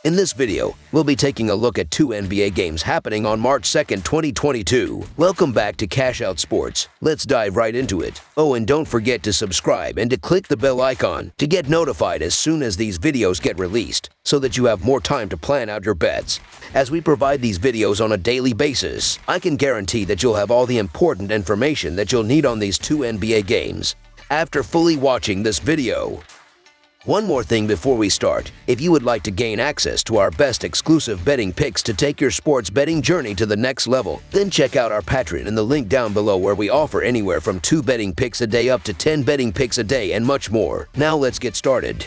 In this video, we'll be taking a look at two NBA games happening on March 2nd, 2022. Welcome back to Cash Out Sports. Let's dive right into it. Oh, and don't forget to subscribe and to click the bell icon to get notified as soon as these videos get released, so that you have more time to plan out your bets. As we provide these videos on a daily basis, I can guarantee that you'll have all the important information that you'll need on these two NBA games after fully watching this video. One more thing before we start. If you would like to gain access to our best exclusive betting picks to take your sports betting journey to the next level, then check out our Patreon in the link down below, where we offer anywhere from 2 betting picks a day up to 10 betting picks a day and much more. Now let's get started.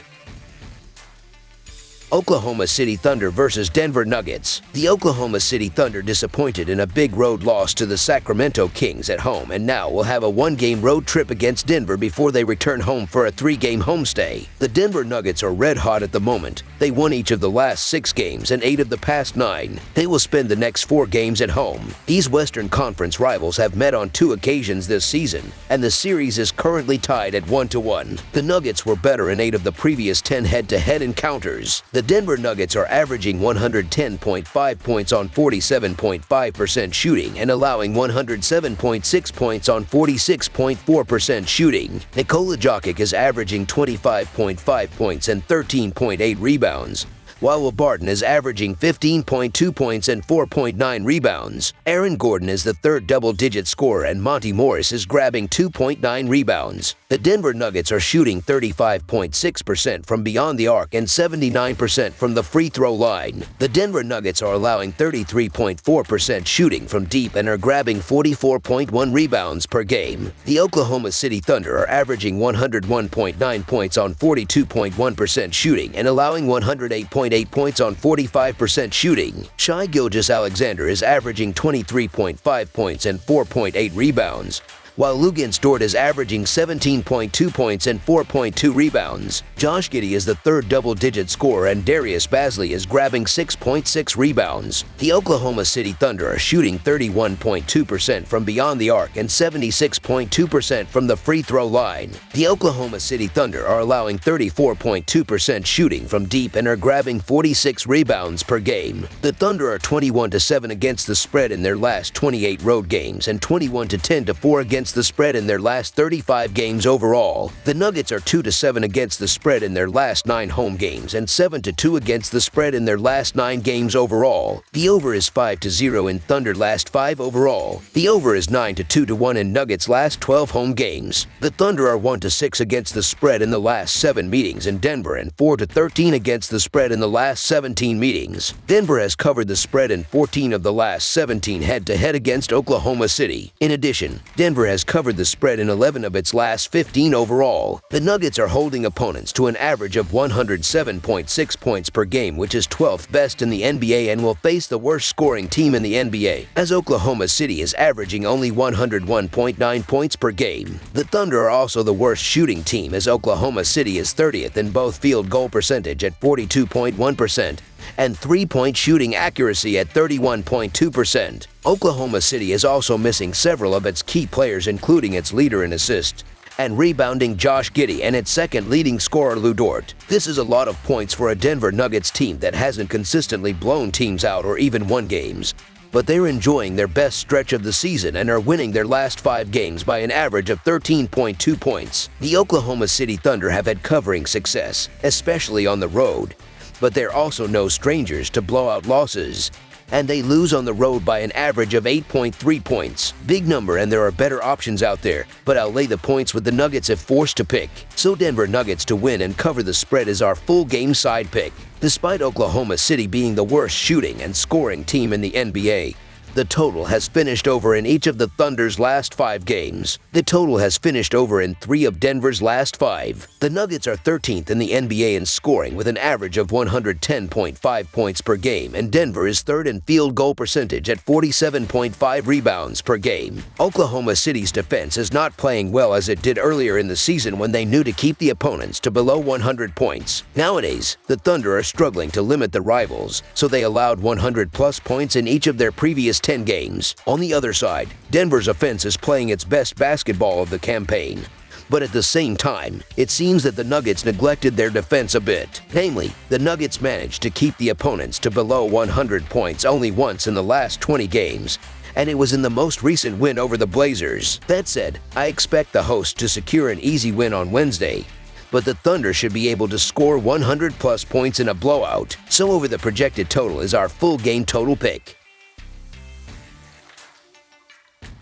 Oklahoma City Thunder versus Denver Nuggets. The Oklahoma City Thunder disappointed in a big road loss to the Sacramento Kings at home, and now will have a 1-game road trip against Denver before they return home for a 3-game homestay. The Denver Nuggets are red hot at the moment. They won each of the last 6 games and 8 of the past 9. They will spend the next 4 games at home. These Western Conference rivals have met on 2 occasions this season, and the series is currently tied at 1-1. The Nuggets were better in 8 of the previous 10 head-to-head encounters. The Denver Nuggets are averaging 110.5 points on 47.5% shooting and allowing 107.6 points on 46.4% shooting. Nikola Jokic is averaging 25.5 points and 13.8 rebounds, while Barton is averaging 15.2 points and 4.9 rebounds. Aaron Gordon is the third double-digit scorer, and Monty Morris is grabbing 2.9 rebounds. The Denver Nuggets are shooting 35.6% from beyond the arc and 79% from the free throw line. The Denver Nuggets are allowing 33.4% shooting from deep and are grabbing 44.1 rebounds per game. The Oklahoma City Thunder are averaging 101.9 points on 42.1% shooting and allowing 108.8 points on 45% shooting. Shai Gilgeous-Alexander is averaging 23.5 points and 4.8 rebounds, while Luguentz Dort is averaging 17.2 points and 4.2 rebounds. Josh Giddey is the third double-digit scorer, and Darius Bazley is grabbing 6.6 rebounds. The Oklahoma City Thunder are shooting 31.2% from beyond the arc and 76.2% from the free throw line. The Oklahoma City Thunder are allowing 34.2% shooting from deep and are grabbing 46 rebounds per game. The Thunder are 21-7 against the spread in their last 28 road games and 21-10-4 against the spread in their last 35 games overall. The Nuggets are 2-7 against the spread in their last 9 home games and 7-2 against the spread in their last 9 games overall. The over is 5-0 in Thunder last 5 overall. The over is 9-2-1 in Nuggets last 12 home games. The Thunder are 1-6 against the spread in the last 7 meetings in Denver and 4-13 against the spread in the last 17 meetings. Denver has covered the spread in 14 of the last 17 head-to-head against Oklahoma City. In addition, Denver has covered the spread in 11 of its last 15 overall. The Nuggets are holding opponents to an average of 107.6 points per game, which is 12th best in the NBA, and will face the worst scoring team in the NBA, as Oklahoma City is averaging only 101.9 points per game. The Thunder are also the worst shooting team, as Oklahoma City is 30th in both field goal percentage at 42.1% and 3-point shooting accuracy at 31.2%. Oklahoma City is also missing several of its key players, including its leader in assists and rebounding Josh Giddey and its second leading scorer Lu Dort. This is a lot of points for a Denver Nuggets team that hasn't consistently blown teams out or even won games, but they're enjoying their best stretch of the season and are winning their last 5 games by an average of 13.2 points. The Oklahoma City Thunder have had covering success, especially on the road, but they're also no strangers to blowout losses, and they lose on the road by an average of 8.3 points. Big number, and there are better options out there, but I'll lay the points with the Nuggets if forced to pick. So Denver Nuggets to win and cover the spread is our full game side pick. Despite Oklahoma City being the worst shooting and scoring team in the NBA, the total has finished over in each of the Thunder's last 5 games. The total has finished over in 3 of Denver's last 5. The Nuggets are 13th in the NBA in scoring with an average of 110.5 points per game, and Denver is 3rd in field goal percentage at 47.5 rebounds per game. Oklahoma City's defense is not playing well as it did earlier in the season, when they knew to keep the opponents to below 100 points. Nowadays, the Thunder are struggling to limit the rivals, so they allowed 100-plus points in each of their previous 10 games. On the other side, Denver's offense is playing its best basketball of the campaign. but at the same time, it seems that the Nuggets neglected their defense a bit. Namely, the Nuggets managed to keep the opponents to below 100 points only once in the last 20 games, and it was in the most recent win over the Blazers. That said, I expect the hosts to secure an easy win on Wednesday, but the Thunder should be able to score 100-plus points in a blowout, so over the projected total is our full game total pick.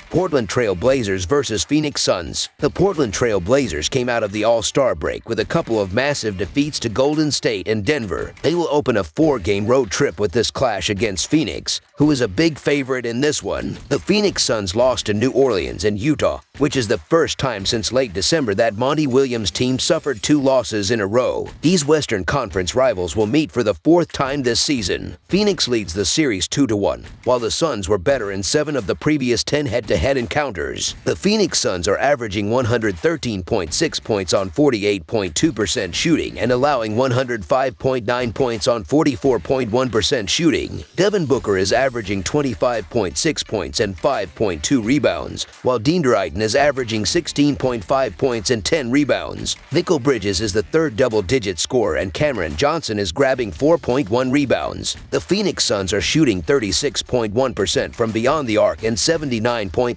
Portland Trail Blazers vs. Phoenix Suns. The Portland Trail Blazers came out of the All-Star break with a couple of massive defeats to Golden State and Denver. They will open a 4-game road trip with this clash against Phoenix, who is a big favorite in this one. The Phoenix Suns lost to New Orleans and Utah, which is the first time since late December that Monty Williams' team suffered 2 losses in a row. These Western Conference rivals will meet for the 4th time this season. Phoenix leads the series 2-1, while the Suns were better in 7 of the previous 10 head-to-head encounters. The Phoenix Suns are averaging 113.6 points on 48.2% shooting and allowing 105.9 points on 44.1% shooting. Devin Booker is averaging 25.6 points and 5.2 rebounds, while Dean Drayton is averaging 16.5 points and 10 rebounds. Mikal Bridges is the 3rd double-digit scorer, and Cameron Johnson is grabbing 4.1 rebounds. The Phoenix Suns are shooting 36.1% from beyond the arc and 79.3%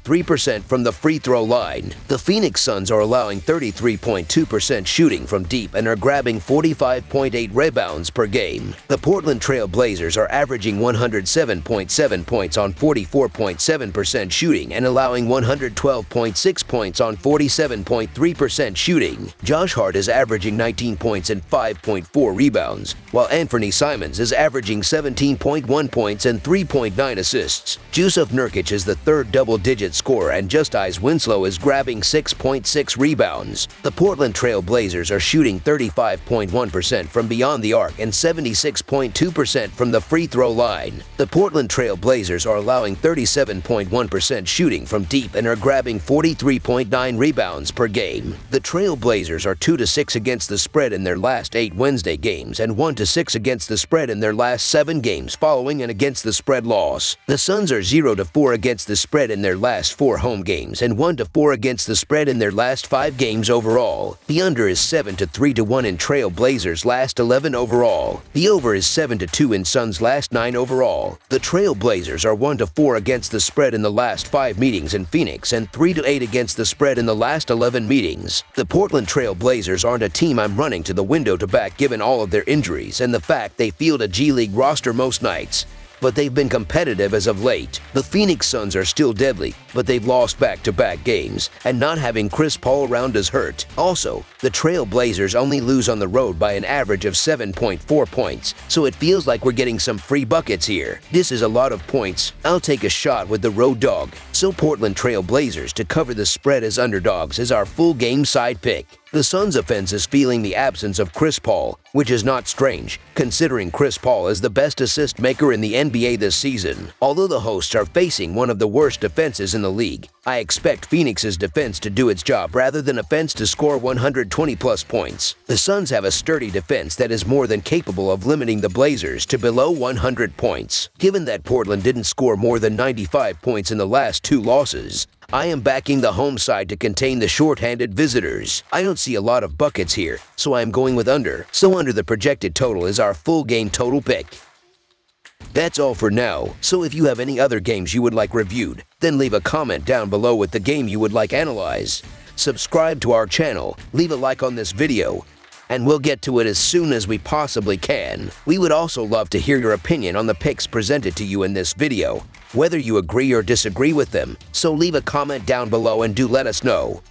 from the free throw line. The Phoenix Suns are allowing 33.2% shooting from deep and are grabbing 45.8 rebounds per game. The Portland Trail Blazers are averaging 107.7 points on 44.7% shooting and allowing 112.6 points on 47.3% shooting. Josh Hart is averaging 19 points and 5.4 rebounds, while Anthony Simons is averaging 17.1 points and 3.9 assists. Jusuf Nurkic is the 3rd double-digit scorer, and Justice Winslow is grabbing 6.6 rebounds. The Portland Trail Blazers are shooting 35.1% from beyond the arc and 76.2% from the free throw line. The Portland Trail Blazers are allowing 37.1% shooting from deep and are grabbing 43.9 rebounds per game. The Trail Blazers are 2-6 against the spread in their last 8 Wednesday games and 1-6 against the spread in their last 7 games following an against the spread loss. The Suns are 0-4 against the spread in their last 4 home games and 1-4 against the spread in their last 5 games overall. The under is 7-3-1 in Trail Blazers' last 11 overall. The over is 7-2 in Suns' last 9 overall. The Trail Blazers are 1-4 against the spread in the last 5 meetings in Phoenix and 3-8 against the spread in the last 11 meetings. The Portland Trail Blazers aren't a team I'm running to the window to back given all of their injuries and the fact they field a G League roster most nights, but they've been competitive as of late. The Phoenix Suns are still deadly, but they've lost back-to-back games, and not having Chris Paul around is hurt. Also, the Trail Blazers only lose on the road by an average of 7.4 points, so it feels like we're getting some free buckets here. This is a lot of points. I'll take a shot with the road dog, so Portland Trail Blazers to cover the spread as underdogs is our full game side pick. The Suns' offense is feeling the absence of Chris Paul, which is not strange, considering Chris Paul is the best assist maker in the NBA this season. Although the hosts are facing one of the worst defenses in the league, I expect Phoenix's defense to do its job rather than offense to score 120-plus points. The Suns have a sturdy defense that is more than capable of limiting the Blazers to below 100 points. Given that Portland didn't score more than 95 points in the last 2 losses, I am backing the home side to contain the short-handed visitors. I don't see a lot of buckets here, so I am going with under. So under the projected total is our full game total pick. That's all for now, so if you have any other games you would like reviewed, then leave a comment down below with the game you would like analyzed. Subscribe to our channel, leave a like on this video, and we'll get to it as soon as we possibly can. We would also love to hear your opinion on the picks presented to you in this video, whether you agree or disagree with them, so leave a comment down below and do let us know.